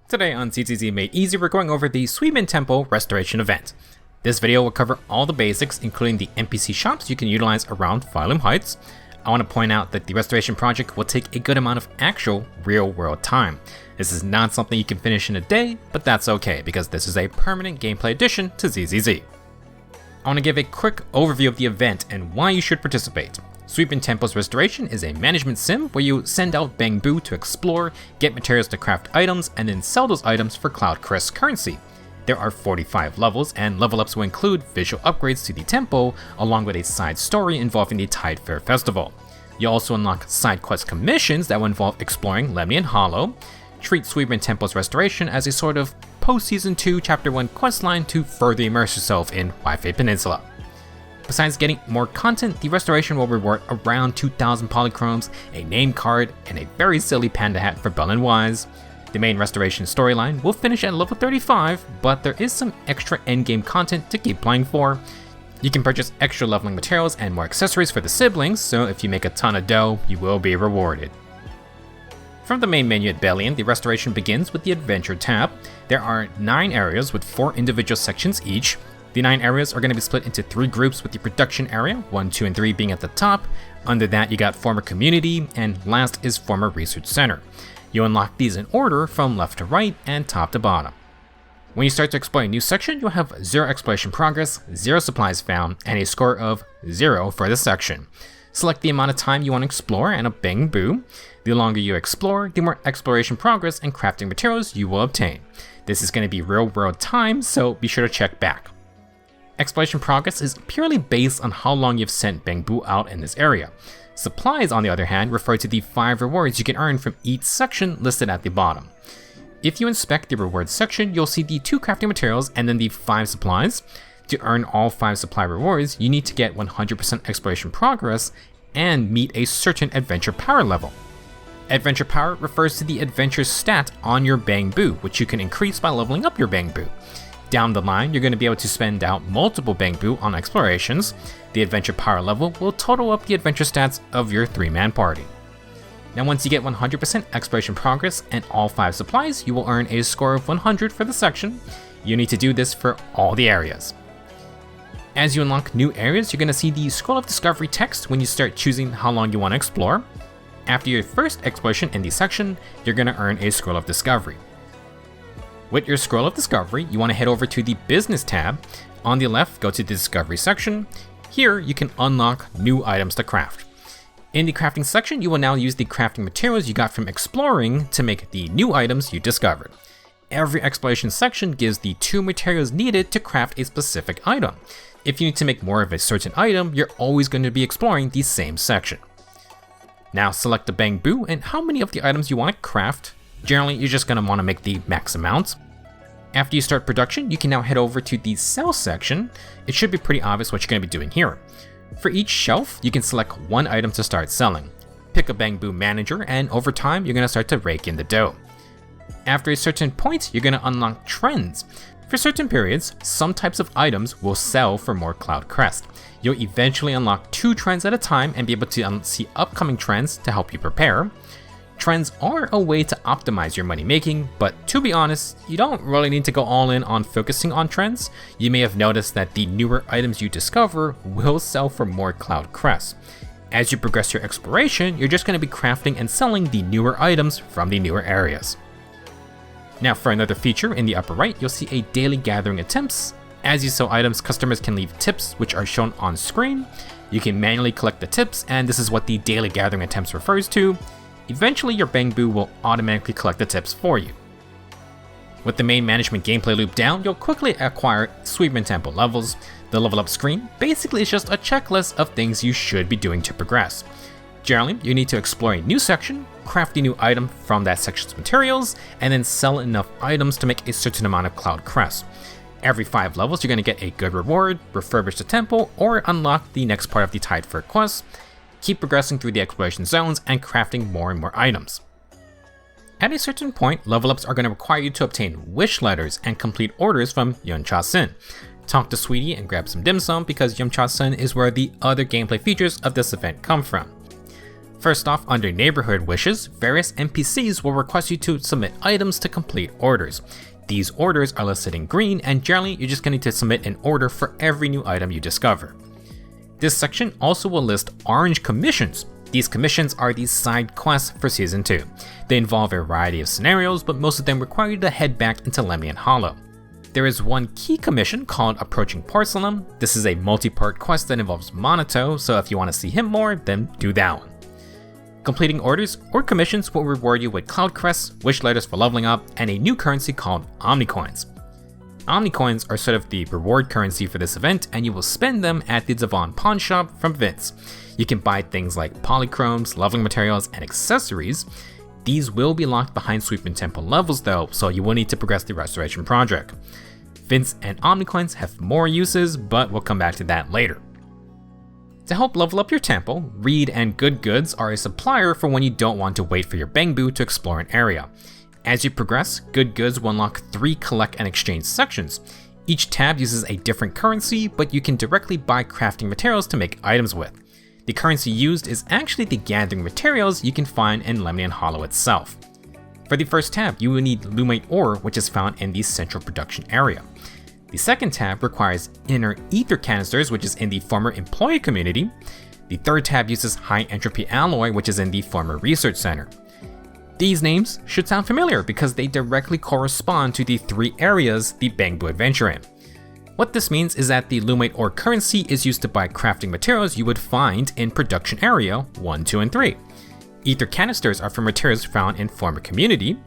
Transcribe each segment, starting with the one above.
Today on ZZZ Made Easy, we're going over the Suibian Temple Restoration Event. This video will cover all the basics, including the NPC shops you can utilize around Phylum Heights. I want to point out that the restoration project will take a good amount of actual, real-world time. This is not something you can finish in a day, but that's okay, because this is a permanent gameplay addition to ZZZ. I want to give a quick overview of the event and why you should participate. Suibian Temple's Restoration is a management sim where you send out Bangboo to explore, get materials to craft items, and then sell those items for Cloud Crest currency. There are 45 levels, and level ups will include visual upgrades to the temple, along with a side story involving the Tide Fair Festival. You also unlock side quest commissions that will involve exploring Lemnian Hollow. Treat Suibian Temple's Restoration as a sort of post-Season 2 Chapter 1 questline to further immerse yourself in Waifei Peninsula. Besides getting more content, the restoration will reward around 2,000 polychromes, a name card, and a very silly panda hat for Bell and Wise. The main restoration storyline will finish at level 35, but there is some extra endgame content to keep playing for. You can purchase extra leveling materials and more accessories for the siblings, so if you make a ton of dough, you will be rewarded. From the main menu at Bellion, the restoration begins with the Adventure tab. There are 9 areas with 4 individual sections each. The 9 areas are going to be split into 3 groups, with the production area, 1, 2, and 3 being at the top. Under that you got former community, and last is former research center. You unlock these in order from left to right and top to bottom. When you start to explore a new section, you'll have 0 exploration progress, 0 supplies found, and a score of 0 for the section. Select the amount of time you want to explore and a Bangboo. The longer you explore, the more exploration progress and crafting materials you will obtain. This is going to be real world time, so be sure to check back. Exploration progress is purely based on how long you've sent Bangboo out in this area. Supplies, on the other hand, refer to the 5 rewards you can earn from each section listed at the bottom. If you inspect the rewards section, you'll see the 2 crafting materials and then the 5 supplies. To earn all 5 supply rewards, you need to get 100% exploration progress and meet a certain adventure power level. Adventure power refers to the adventure stat on your Bangboo, which you can increase by leveling up your Bangboo. Down the line, you're going to be able to spend out multiple Bangboo on explorations. The adventure power level will total up the adventure stats of your 3-man party. Now once you get 100% exploration progress and all 5 supplies, you will earn a score of 100 for the section. You need to do this for all the areas. As you unlock new areas, you're going to see the Scroll of Discovery text when you start choosing how long you want to explore. After your first exploration in the section, you're going to earn a Scroll of Discovery. With your Scroll of Discovery, you want to head over to the Business tab. On the left, go to the Discovery section. Here, you can unlock new items to craft. In the crafting section, you will now use the crafting materials you got from exploring to make the new items you discovered. Every exploration section gives the 2 materials needed to craft a specific item. If you need to make more of a certain item, you're always going to be exploring the same section. Now select the Bangboo and how many of the items you want to craft. Generally, you're just going to want to make the max amount. After you start production, you can now head over to the sell section. It should be pretty obvious what you're going to be doing here. For each shelf, you can select 1 item to start selling. Pick a Bangboo manager, and over time, you're going to start to rake in the dough. After a certain point, you're going to unlock trends. For certain periods, some types of items will sell for more Cloud Crest. You'll eventually unlock 2 trends at a time and be able to see upcoming trends to help you prepare. Trends are a way to optimize your money making, but to be honest, you don't really need to go all in on focusing on trends. You may have noticed that the newer items you discover will sell for more Cloud Crest. As you progress your exploration, you're just going to be crafting and selling the newer items from the newer areas. Now for another feature, in the upper right, you'll see a daily gathering attempts. As you sell items, customers can leave tips, which are shown on screen. You can manually collect the tips, and this is what the daily gathering attempts refers to. Eventually, your Bangboo will automatically collect the tips for you. With the main management gameplay loop down, you'll quickly acquire Suibian Temple levels. The level up screen basically is just a checklist of things you should be doing to progress. Generally, you need to explore a new section, craft a new item from that section's materials, and then sell enough items to make a certain amount of Cloud Crest. Every 5 levels, you're going to get a good reward, refurbish the temple, or unlock the next part of the Tide Fair quest. Keep progressing through the exploration zones and crafting more and more items. At a certain point, level ups are going to require you to obtain wish letters and complete orders from Yuncha-sen. Talk to Sweetie and grab some dim sum, because Yuncha-sen is where the other gameplay features of this event come from. First off, under Neighborhood Wishes, various NPCs will request you to submit items to complete orders. These orders are listed in green, and generally you're just going to submit an order for every new item you discover. This section also will list orange commissions. These commissions are the side quests for Season 2. They involve a variety of scenarios, but most of them require you to head back into Lemnian Hollow. There is one key commission called Approaching Porcelain. This is a multi-part quest that involves Monato, so if you want to see him more, then do that one. Completing orders or commissions will reward you with Cloud Crests, wish letters for leveling up, and a new currency called Omnicoins. Omnicoins are sort of the reward currency for this event, and you will spend them at the Devon Pawnshop from Vince. You can buy things like polychromes, leveling materials, and accessories. These will be locked behind Suibian Temple levels though, so you will need to progress the restoration project. Vince and Omnicoins have more uses, but we'll come back to that later. To help level up your temple, Reed and Good Goods are a supplier for when you don't want to wait for your Bangboo to explore an area. As you progress, Good Goods will unlock 3 collect and exchange sections. Each tab uses a different currency, but you can directly buy crafting materials to make items with. The currency used is actually the gathering materials you can find in Lemnian Hollow itself. For the first tab, you will need Lumite ore, which is found in the central production area. The second tab requires inner ether canisters, which is in the former employee community. The third tab uses high entropy alloy, which is in the former research center. These names should sound familiar because they directly correspond to the 3 areas the Bangboo adventure in. What this means is that the Lumite ore currency is used to buy crafting materials you would find in production area 1, 2, and 3. Ether canisters are for materials found in former community.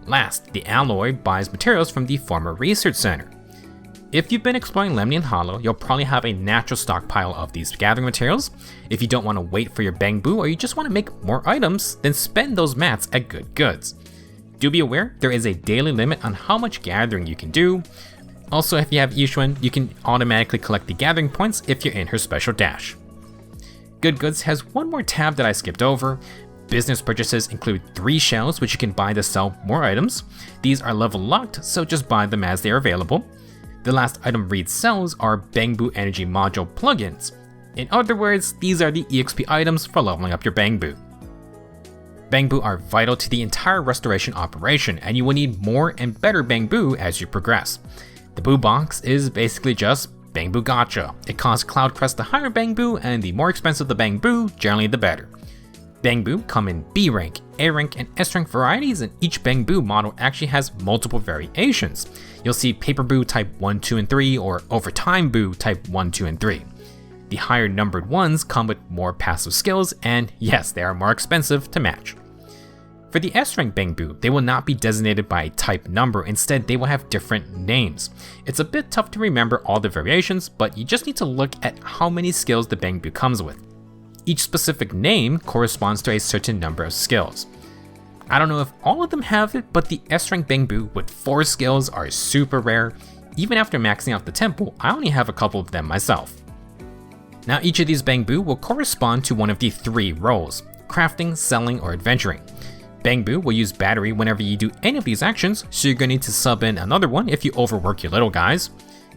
Last, the alloy buys materials from the former research center. If you've been exploring Lemnian Hollow, you'll probably have a natural stockpile of these gathering materials. If you don't want to wait for your Bangboo or you just want to make more items, then spend those mats at Good Goods. Do be aware, there is a daily limit on how much gathering you can do. Also, if you have Yishuan, you can automatically collect the gathering points if you're in her special dash. Good Goods has one more tab that I skipped over. Business purchases include 3 shells which you can buy to sell more items. These are level locked, so just buy them as they are available. The last item Reed sells are Bangboo Energy Module plugins. In other words, these are the EXP items for leveling up your Bangboo. Bangboo are vital to the entire restoration operation, and you will need more and better Bangboo as you progress. The Boobox is basically just Bangboo Gacha. It costs Cloud Crest the higher Bangboo, and the more expensive the Bangboo, generally the better. Bangboo come in B rank, A rank, and S rank varieties, and each Bangboo model actually has multiple variations. You'll see Paper Boo type 1, 2, and 3, or Overtime Boo type 1, 2, and 3. The higher numbered ones come with more passive skills, and yes, they are more expensive to match. For the S rank Bangboo, they will not be designated by a type number, instead they will have different names. It's a bit tough to remember all the variations, but you just need to look at how many skills the Bangboo comes with. Each specific name corresponds to a certain number of skills. I don't know if all of them have it, but the S rank Bangboo with 4 skills are super rare. Even after maxing out the temple, I only have a couple of them myself. Now each of these Bangboo will correspond to one of the 3 roles: crafting, selling, or adventuring. Bangboo will use battery whenever you do any of these actions, so you're going to need to sub in another one if you overwork your little guys.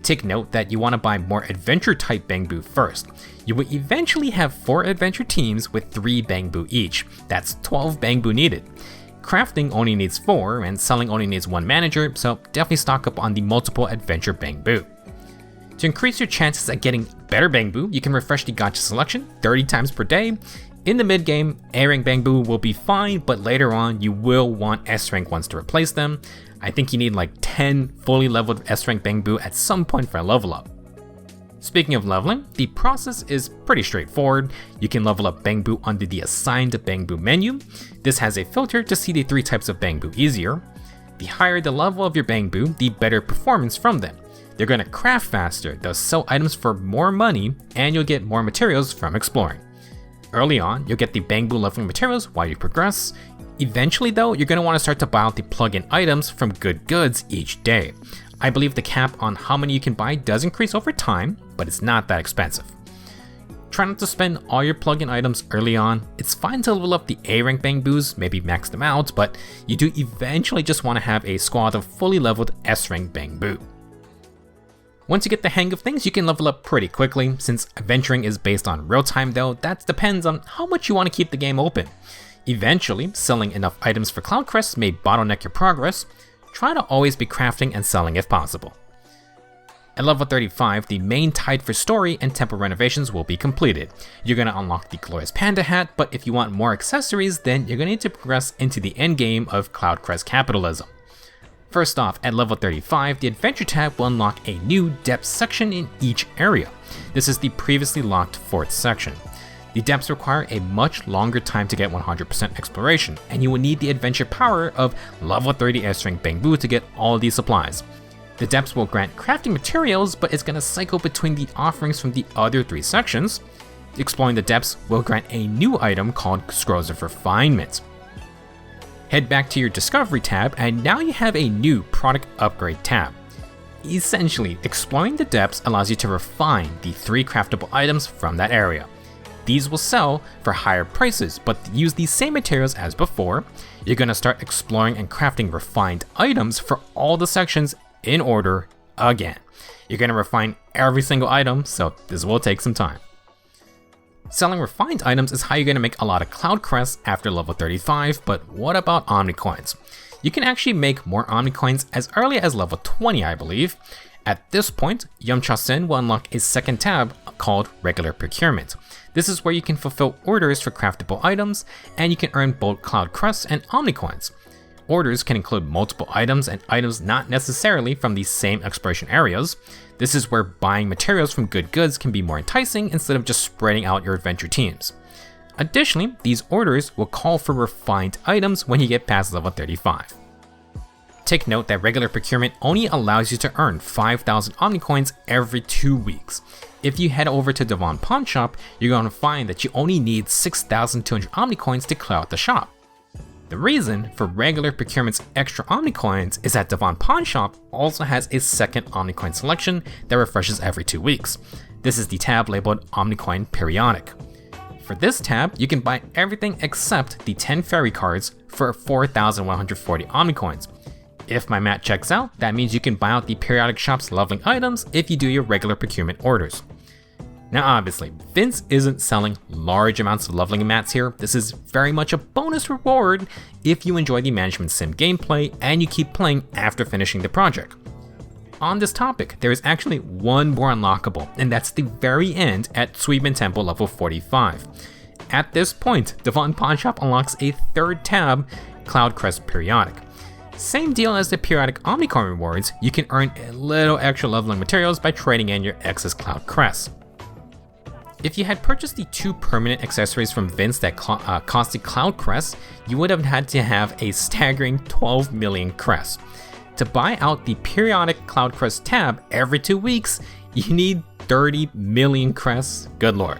Take note that you want to buy more adventure type Bangboo first. You will eventually have 4 adventure teams with 3 Bangboo each. That's 12 Bangboo needed. Crafting only needs 4 and selling only needs 1 manager, so definitely stock up on the multiple adventure Bangboo. To increase your chances at getting better Bangboo, you can refresh the gacha selection 30 times per day. In the mid game, A rank Bangboo will be fine, but later on you will want S rank ones to replace them. I think you need like 10 fully leveled S rank Bangboo at some point for a level up. Speaking of leveling, the process is pretty straightforward. You can level up Bangboo under the assigned Bangboo menu. This has a filter to see the 3 types of Bangboo easier. The higher the level of your Bangboo, the better performance from them. They're going to craft faster, they'll sell items for more money, and you'll get more materials from exploring. Early on, you'll get the Bangboo leveling materials while you progress. Eventually though, you're going to want to start to buy out the plug-in items from Good Goods each day. I believe the cap on how many you can buy does increase over time, but it's not that expensive. Try not to spend all your plug-in items early on. It's fine to level up the A rank Bangboos, maybe max them out, but you do eventually just want to have a squad of fully leveled S rank Bangboo. Once you get the hang of things, you can level up pretty quickly. Since adventuring is based on real time though, that depends on how much you want to keep the game open. Eventually, selling enough items for Cloud Crest may bottleneck your progress. Try to always be crafting and selling if possible. At level 35, the main tide for story and temple renovations will be completed. You're going to unlock the glorious panda hat, but if you want more accessories, then you're going to need to progress into the endgame of Cloud Crest capitalism. First off, at level 35, the Adventure tab will unlock a new depth section in each area. This is the previously locked 4th section. The depths require a much longer time to get 100% exploration, and you will need the adventure power of level 30 airstring Bangboo to get all these supplies. The depths will grant crafting materials, but it's going to cycle between the offerings from the other 3 sections. Exploring the depths will grant a new item called Scrolls of Refinement. Head back to your Discovery tab, and now you have a new Product Upgrade tab. Essentially, exploring the depths allows you to refine the 3 craftable items from that area. These will sell for higher prices, but use the same materials as before. You're going to start exploring and crafting refined items for all the sections in order again. You're going to refine every single item, so this will take some time. Selling refined items is how you're going to make a lot of Cloud Crests after level 35, but what about Omnicoins? You can actually make more Omnicoins as early as level 20, I believe. At this point, Yumcha-sen will unlock a second tab called Regular Procurement. This is where you can fulfill orders for craftable items, and you can earn both Cloud Crests and Omnicoins. Orders can include multiple items and items not necessarily from the same exploration areas. This is where buying materials from good goods can be more enticing instead of just spreading out your adventure teams. Additionally, these orders will call for refined items when you get past level 35. Take note that regular procurement only allows you to earn 5,000 Omnicoins every 2 weeks. If you head over to Devon Pawnshop, you're going to find that you only need 6,200 Omnicoins to clear out the shop. The reason for regular procurement's extra Omnicoins is that Devon Pawnshop also has a second Omnicoin selection that refreshes every 2 weeks. This is the tab labeled Omnicoin Periodic. For this tab, you can buy everything except the 10 fairy cards for 4,140 Omnicoins. If my math checks out, that means you can buy out the periodic shop's leveling items if you do your regular procurement orders. Now obviously, Vince isn't selling large amounts of leveling mats here. This is very much a bonus reward if you enjoy the management sim gameplay and you keep playing after finishing the project. On this topic, there is actually one more unlockable, and that's the very end at Suibian Temple level 45. At this point, Devon Pawnshop unlocks a 3rd tab, Cloud Crest Periodic. Same deal as the periodic Omnicoin rewards, you can earn a little extra leveling materials by trading in your excess Cloud Crests. If you had purchased the 2 permanent accessories from Vince that costed Cloud Crests, you would have had to have a staggering 12 million crests. To buy out the periodic Cloud Crest tab every 2 weeks, you need 30 million crests, good lord.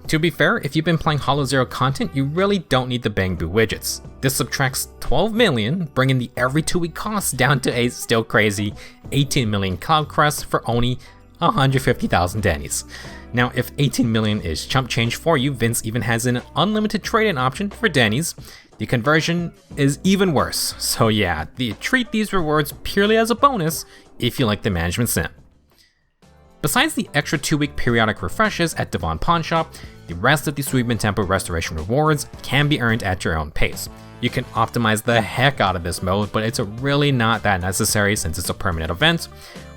To be fair, if you've been playing Hollow Zero content, you really don't need the Bangboo widgets. This subtracts 12 million, bringing the every 2 week cost down to a still crazy 18 million Cloud Crests for only 150,000 Dennies. Now, if 18 million is chump change for you, Vince even has an unlimited trade-in option for Dennies. The conversion is even worse, so yeah, treat these rewards purely as a bonus if you like the management sim. Besides the extra 2 week periodic refreshes at Devon Pawnshop, the rest of the Suibian Temple Restoration rewards can be earned at your own pace. You can optimize the heck out of this mode, but it's really not that necessary since it's a permanent event.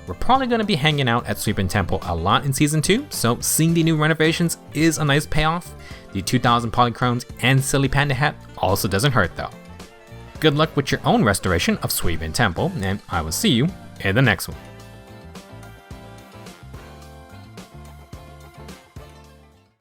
We're probably going to be hanging out at Suibian Temple a lot in Season 2, so seeing the new renovations is a nice payoff. The 2,000 polychromes and silly panda hat also doesn't hurt though. Good luck with your own restoration of Suibian Temple, and I will see you in the next one.